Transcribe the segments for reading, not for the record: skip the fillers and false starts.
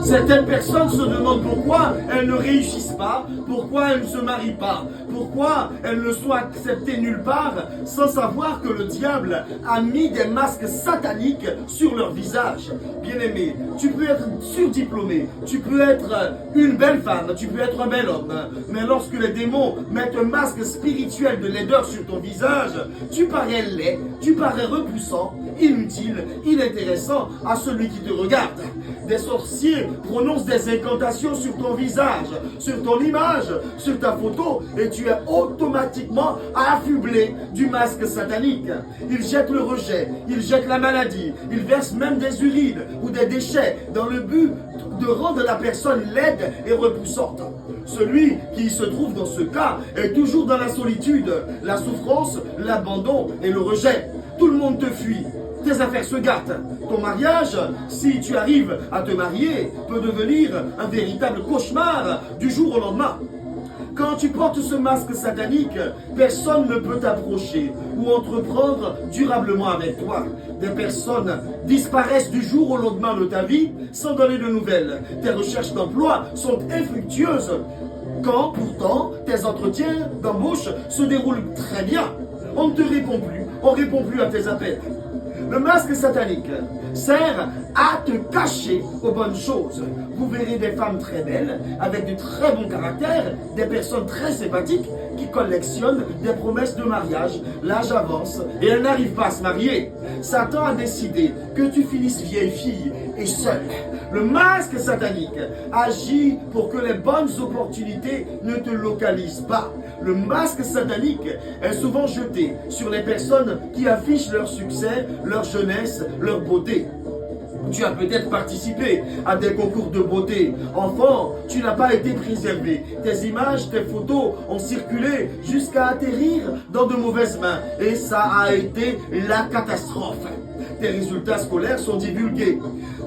Certaines personnes se demandent pourquoi elles ne réussissent pas, pourquoi elles ne se marient pas, pourquoi elles ne sont acceptées nulle part, sans savoir que le diable a mis des masques sataniques sur leur visage. Bien-aimé, tu peux être surdiplômé, tu peux être une belle femme, tu peux être un bel homme, mais lorsque les démons mettent un masque spirituel de laideur sur ton visage, tu parais laid, tu parais repoussant, inutile, inintéressant à celui qui te regarde. Des sorciers prononcent des incantations sur ton visage, sur ton image, sur ta photo, et tu es automatiquement affublé du masque satanique. Ils jettent le rejet, ils jettent la maladie, ils versent même des urines ou des déchets dans le but de rendre la personne laide et repoussante. Celui qui se trouve dans ce cas est toujours dans la solitude, la souffrance, l'abandon et le rejet. Tout le monde te fuit. Tes affaires se gâtent. Ton mariage, si tu arrives à te marier, peut devenir un véritable cauchemar du jour au lendemain. Quand tu portes ce masque satanique, personne ne peut t'approcher ou entreprendre durablement avec toi. Des personnes disparaissent du jour au lendemain de ta vie sans donner de nouvelles. Tes recherches d'emploi sont infructueuses. Quand pourtant tes entretiens d'embauche se déroulent très bien, on ne te répond plus, on ne répond plus à tes appels. Le masque satanique sert à te cacher aux bonnes choses. Vous verrez des femmes très belles, avec de très bons caractères, des personnes très sympathiques qui collectionnent des promesses de mariage. L'âge avance et elles n'arrivent pas à se marier. Satan a décidé que tu finisses vieille fille et seule. Le masque satanique agit pour que les bonnes opportunités ne te localisent pas. Le masque satanique est souvent jeté sur les personnes qui affichent leur succès, leur jeunesse, leur beauté. Tu as peut-être participé à des concours de beauté. Enfant, tu n'as pas été préservé. Tes images, tes photos ont circulé jusqu'à atterrir dans de mauvaises mains. Et ça a été la catastrophe. Tes résultats scolaires sont divulgués.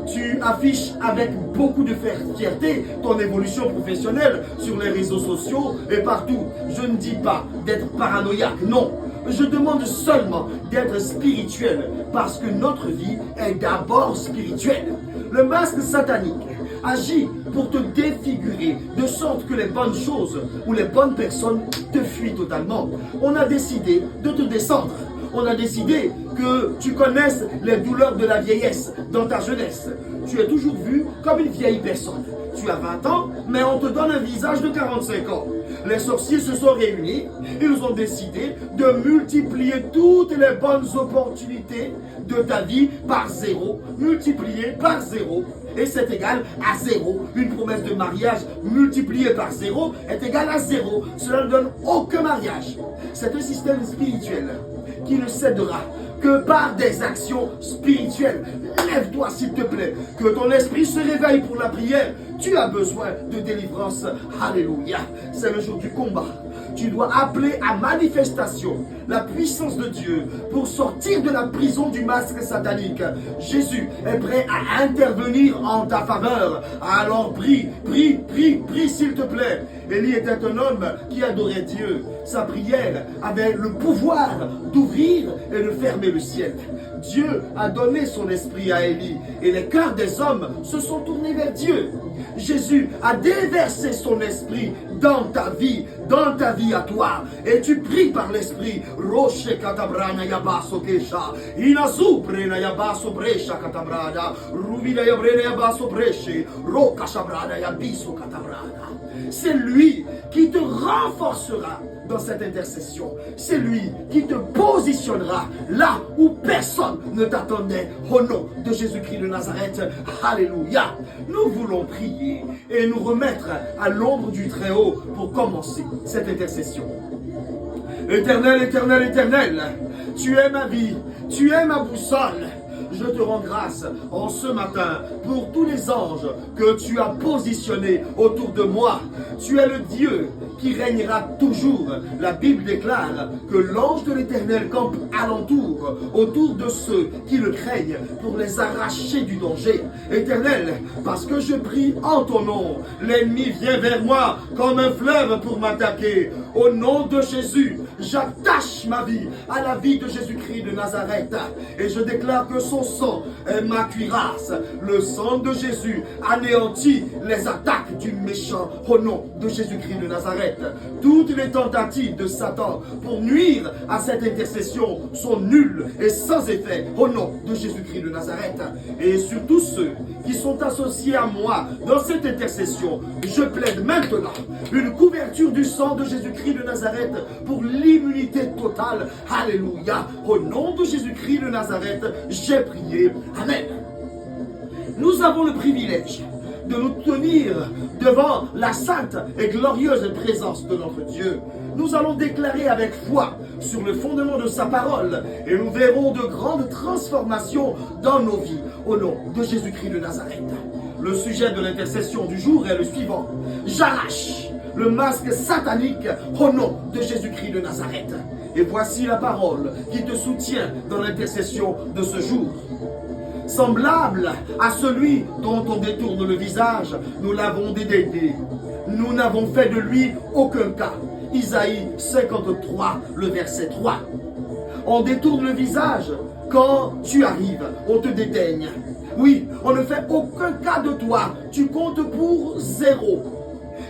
Tu affiches avec beaucoup de fierté ton évolution professionnelle sur les réseaux sociaux et partout. Je ne dis pas d'être paranoïaque, non. Je demande seulement d'être spirituel parce que notre vie est d'abord spirituelle. Le masque satanique agit pour te défigurer de sorte que les bonnes choses ou les bonnes personnes te fuient totalement. On a décidé de te descendre. On a décidé que tu connaisses les douleurs de la vieillesse dans ta jeunesse. Tu es toujours vu comme une vieille personne. Tu as 20 ans, mais on te donne un visage de 45 ans. Les sorciers se sont réunis, ils ont décidé de multiplier toutes les bonnes opportunités de ta vie par zéro, multiplié par zéro, et c'est égal à zéro. Une promesse de mariage multipliée par zéro est égale à zéro. Cela ne donne aucun mariage. C'est un système spirituel qui ne cédera que par des actions spirituelles. Lève-toi s'il te plaît, que ton esprit se réveille pour la prière. Tu as besoin de délivrance. Alléluia. C'est le jour du combat. Tu dois appeler à manifestation la puissance de Dieu pour sortir de la prison du masque satanique. Jésus est prêt à intervenir en ta faveur. Alors prie, prie, prie, prie s'il te plaît. Élie était un homme qui adorait Dieu. Sa prière avait le pouvoir d'ouvrir et de fermer le ciel. Dieu a donné son esprit à Élie et les cœurs des hommes se sont tournés vers Dieu. Jésus a déversé son esprit dans ta vie à toi. Et tu pries par l'esprit. Roche katabrana yabaso kesha. Inazubrena yabaso bresha katabrana. Rubina yabrena yabaso breshe. Roka shabrana yabiso katabrana. C'est lui qui te renforcera dans cette intercession. C'est lui qui te positionnera là où personne ne t'attendait. Au nom de Jésus-Christ de Nazareth. Alléluia. Nous voulons prier et nous remettre à l'ombre du Très-Haut pour commencer cette intercession. Éternel, éternel, éternel, tu es ma vie, tu es ma boussole. Je te rends grâce en ce matin pour tous les anges que tu as positionnés autour de moi. Tu es le Dieu qui régnera toujours. La Bible déclare que l'ange de l'Éternel campe alentour, autour de ceux qui le craignent, pour les arracher du danger. Éternel, parce que je prie en ton nom, l'ennemi vient vers moi comme un fleuve pour m'attaquer. Au nom de Jésus, j'attache ma vie à la vie de Jésus-Christ de Nazareth et je déclare que son sang est ma cuirasse. Le sang de Jésus anéantit les attaques du méchant au nom de Jésus-Christ de Nazareth. Toutes les tentatives de Satan pour nuire à cette intercession sont nulles et sans effet au nom de Jésus-Christ de Nazareth. Et sur tous ceux qui sont associés à moi dans cette intercession, je plaide maintenant une couverture du sang de Jésus-Christ de Nazareth pour l'immunité totale. Alléluia. Au nom de Jésus-Christ de Nazareth, j'ai prié. Amen. Nous avons le privilège de nous tenir devant la sainte et glorieuse présence de notre Dieu. Nous allons déclarer avec foi sur le fondement de sa parole et nous verrons de grandes transformations dans nos vies au nom de Jésus-Christ de Nazareth. Le sujet de l'intercession du jour est le suivant. J'arrache le masque satanique au nom de Jésus-Christ de Nazareth. Et voici la parole qui te soutient dans l'intercession de ce jour. Semblable à celui dont on détourne le visage, nous l'avons dédaigné. Nous n'avons fait de lui aucun cas. Isaïe 53, le verset 3. On détourne le visage quand tu arrives, on te dédaigne. Oui, on ne fait aucun cas de toi, tu comptes pour 0.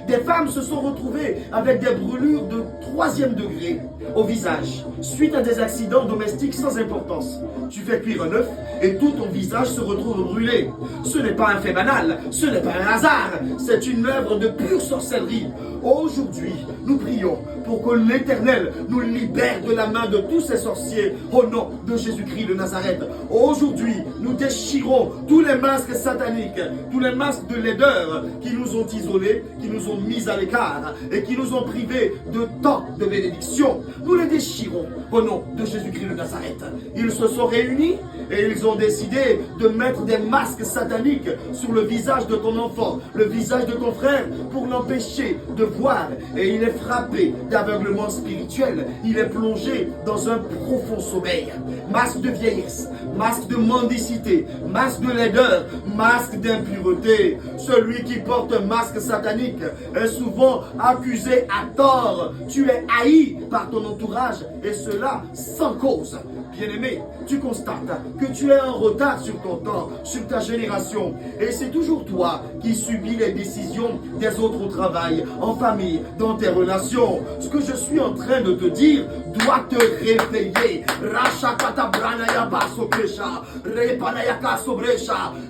Des femmes se sont retrouvées avec des brûlures de 3e degré au visage, suite à des accidents domestiques sans importance. Tu fais cuire un œuf et tout ton visage se retrouve brûlé. Ce n'est pas un fait banal, ce n'est pas un hasard, c'est une œuvre de pure sorcellerie. Aujourd'hui, nous prions pour que l'Éternel nous libère de la main de tous ces sorciers au nom de Jésus-Christ de Nazareth. Aujourd'hui, nous déchirons tous les masques sataniques, tous les masques de laideur qui nous ont isolés, qui nous ont mis à l'écart et qui nous ont privés de tant de bénédictions. Nous les déchirons au nom de Jésus-Christ de Nazareth. Ils se sont réunis et ils ont décidé de mettre des masques sataniques sur le visage de ton enfant, le visage de ton frère, pour l'empêcher de voir. Et il est frappé d'aveuglement spirituel. Il est plongé dans un profond sommeil. Masque de vieillesse, masque de mendicité, masque de laideur, masque d'impureté. Celui qui porte un masque satanique est souvent accusé à tort. Tu es haï par ton entourage et cela sans cause. Bien-aimé, tu constates que tu es en retard sur ton temps, sur ta génération. Et c'est toujours toi qui subis les décisions des autres au travail, en famille, dans tes relations. Ce que je suis en train de te dire doit te réveiller.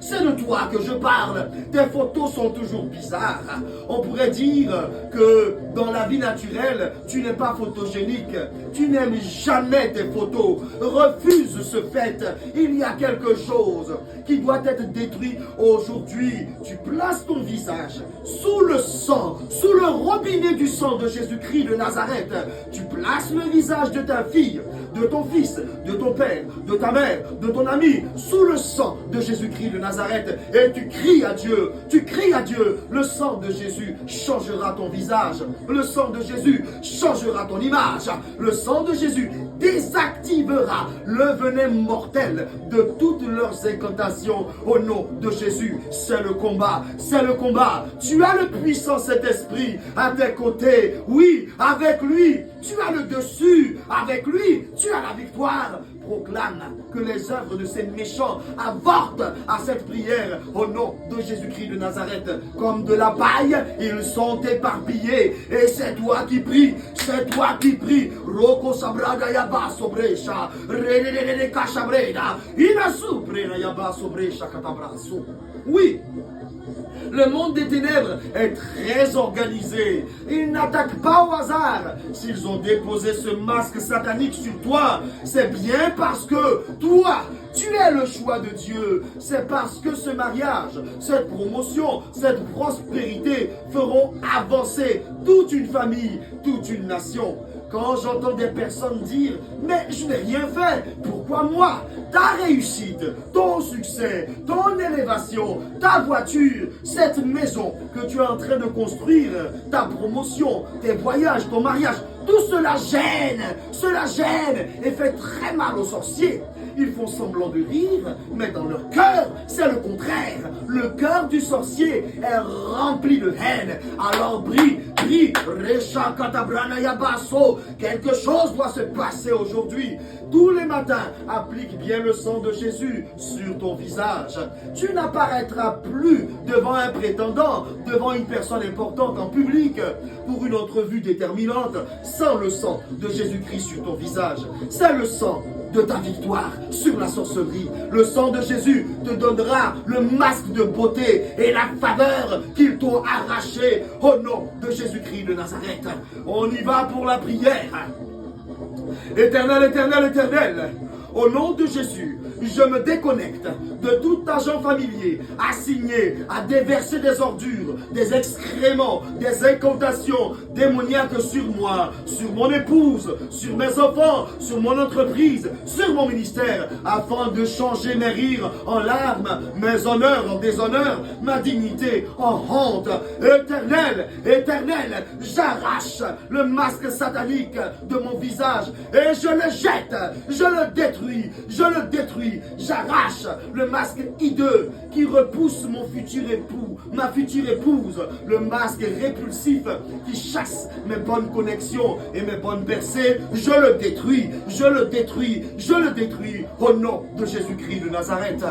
C'est de toi que je parle. Tes photos sont toujours bizarres. On pourrait dire que dans la vie naturelle, tu n'es pas photogénique. Tu n'aimes jamais tes photos. Refuse ce fait. Il y a quelque chose qui doit être détruit aujourd'hui. Tu places ton visage sous le sang, sous le robinet du sang de Jésus-Christ de Nazareth. Tu places le visage de ta fille, de ton fils, de ton père, de ta mère, de ton ami, sous le sang de Jésus-Christ de Nazareth. Et tu cries à Dieu, le sang de Jésus changera ton visage. Le sang de Jésus changera ton image. Le sang de Jésus désactivera le venin mortel de toutes leurs incantations au nom de Jésus. C'est le combat, c'est le combat. Tu as le puissant Saint-Esprit à tes côtés. Oui, avec lui, tu as le dessus. Avec lui, tu as la victoire. Proclame que les œuvres de ces méchants avortent à cette prière au nom de Jésus-Christ de Nazareth. Comme de la paille, ils sont éparpillés. Et c'est toi qui pries, c'est toi qui pries. Roko sabraga yaba sobresha, rededede kashabreda, inasuprena yaba sobresha katabraso. Oui. Le monde des ténèbres est très organisé. Ils n'attaquent pas au hasard. S'ils ont déposé ce masque satanique sur toi, c'est bien parce que toi, tu es le choix de Dieu. C'est parce que ce mariage, cette promotion, cette prospérité feront avancer toute une famille, toute une nation. Quand j'entends des personnes dire, mais je n'ai rien fait, pourquoi moi? Ta réussite, ton succès, ton élévation, ta voiture, cette maison que tu es en train de construire, ta promotion, tes voyages, ton mariage, tout cela gêne et fait très mal aux sorciers. Ils font semblant de rire, mais dans leur cœur, c'est le contraire. Le cœur du sorcier est rempli de haine. Alors brille, Resha Katabrana Yabaso. Quelque chose doit se passer aujourd'hui. Tous les matins, applique bien le sang de Jésus sur ton visage. Tu n'apparaîtras plus devant un prétendant, devant une personne importante en public, pour une entrevue déterminante, sans le sang de Jésus-Christ sur ton visage. C'est le sang de ta victoire sur la sorcellerie. Le sang de Jésus te donnera le masque de beauté et la faveur qu'ils t'ont arraché au nom de Jésus-Christ de Nazareth. On y va pour la prière. Éternel, éternel, éternel, au nom de Jésus, je me déconnecte de tout agent familier assigné à déverser des ordures, des excréments, des incantations démoniaques sur moi, sur mon épouse, sur mes enfants, sur mon entreprise, sur mon ministère, afin de changer mes rires en larmes, mes honneurs en déshonneur, ma dignité en honte. Éternel, éternel, j'arrache le masque satanique de mon visage et je le jette, je le détruis, j'arrache le masque hideux qui repousse mon futur époux, ma future épouse, le masque répulsif qui chasse mes bonnes connexions et mes bonnes percées, je le détruis au nom de Jésus-Christ de Nazareth.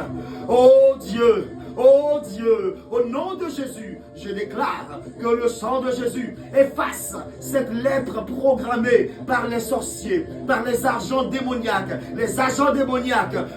Oh Dieu, au nom de Jésus, je déclare que le sang de Jésus efface cette lèpre programmée par les sorciers, par les agents démoniaques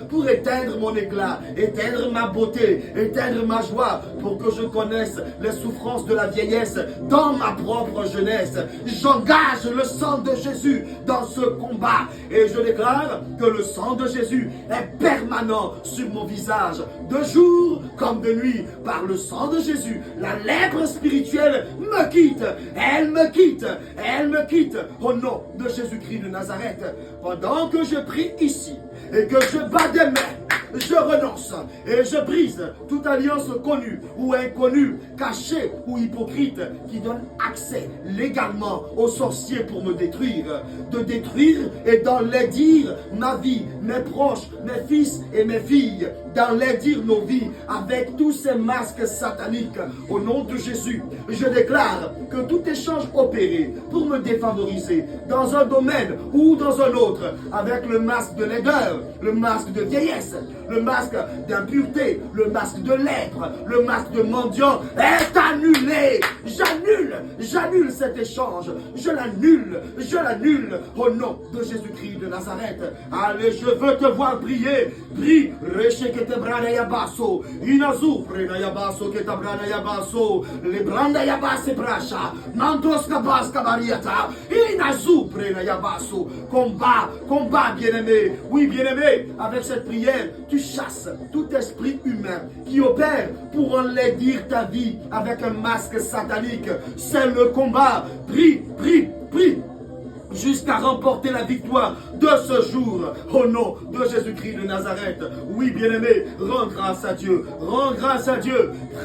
pour éteindre mon éclat, éteindre ma beauté, éteindre ma joie, pour que je connaisse les souffrances de la vieillesse dans ma propre jeunesse. J'engage le sang de Jésus dans ce combat et je déclare que le sang de Jésus est permanent sur mon visage, de jour comme de nuit. Par le sang de Jésus, la lèpre spirituelle me quitte, elle me quitte au nom de Jésus-Christ de Nazareth. Pendant que je prie ici et que je bats des mains, je renonce et je brise toute alliance connue ou inconnue, cachée ou hypocrite qui donne accès légalement aux sorciers pour me détruire. De détruire et d'enlaidir ma vie, mes proches, mes fils et mes filles, d'enlaidir nos vies avec tous ces masques sataniques. Au nom de Jésus, je déclare que tout échange opéré pour me défavoriser dans un domaine ou dans un autre, avec le masque de laideur, le masque de vieillesse, le masque d'impureté, le masque de lèpre, le masque de mendiant est annulé. J'annule cet échange. Je l'annule au nom de Jésus-Christ de Nazareth. Allez, je veux te voir prier. Prie. Reshekete yabaso. Inazu prena yabaso ketabrana yabaso. Lebranda yabase brasha. Mantos kabas kabariata. Inazu prena yabaso. Combat, bien-aimé. Oui, bien-aimé, avec cette prière, tu chasses tout esprit humain qui opère pour enlaidir ta vie avec un masque satanique. C'est le combat. Prie. Jusqu'à remporter la victoire de ce jour, au nom de Jésus-Christ de Nazareth. Oui, bien-aimé, rends grâce à Dieu,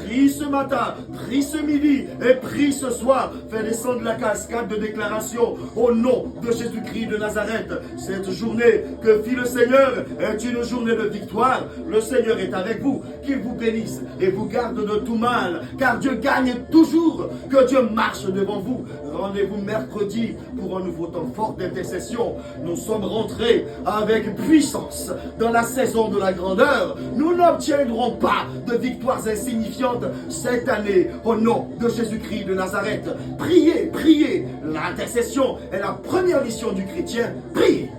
prie ce matin, prie ce midi et prie ce soir. Fais descendre la cascade de déclaration au nom de Jésus-Christ de Nazareth. Cette journée que fit le Seigneur est une journée de victoire. Le Seigneur est avec vous, qu'il vous bénisse et vous garde de tout mal, car Dieu gagne toujours, que Dieu marche devant vous. Rendez-vous mercredi pour un nouveau temps fort d'intercession. Nous sommes rentrés avec puissance dans la saison de la grandeur. Nous n'obtiendrons pas de victoires insignifiantes cette année au nom de Jésus-Christ de Nazareth. Priez. L'intercession est la première mission du chrétien. Priez.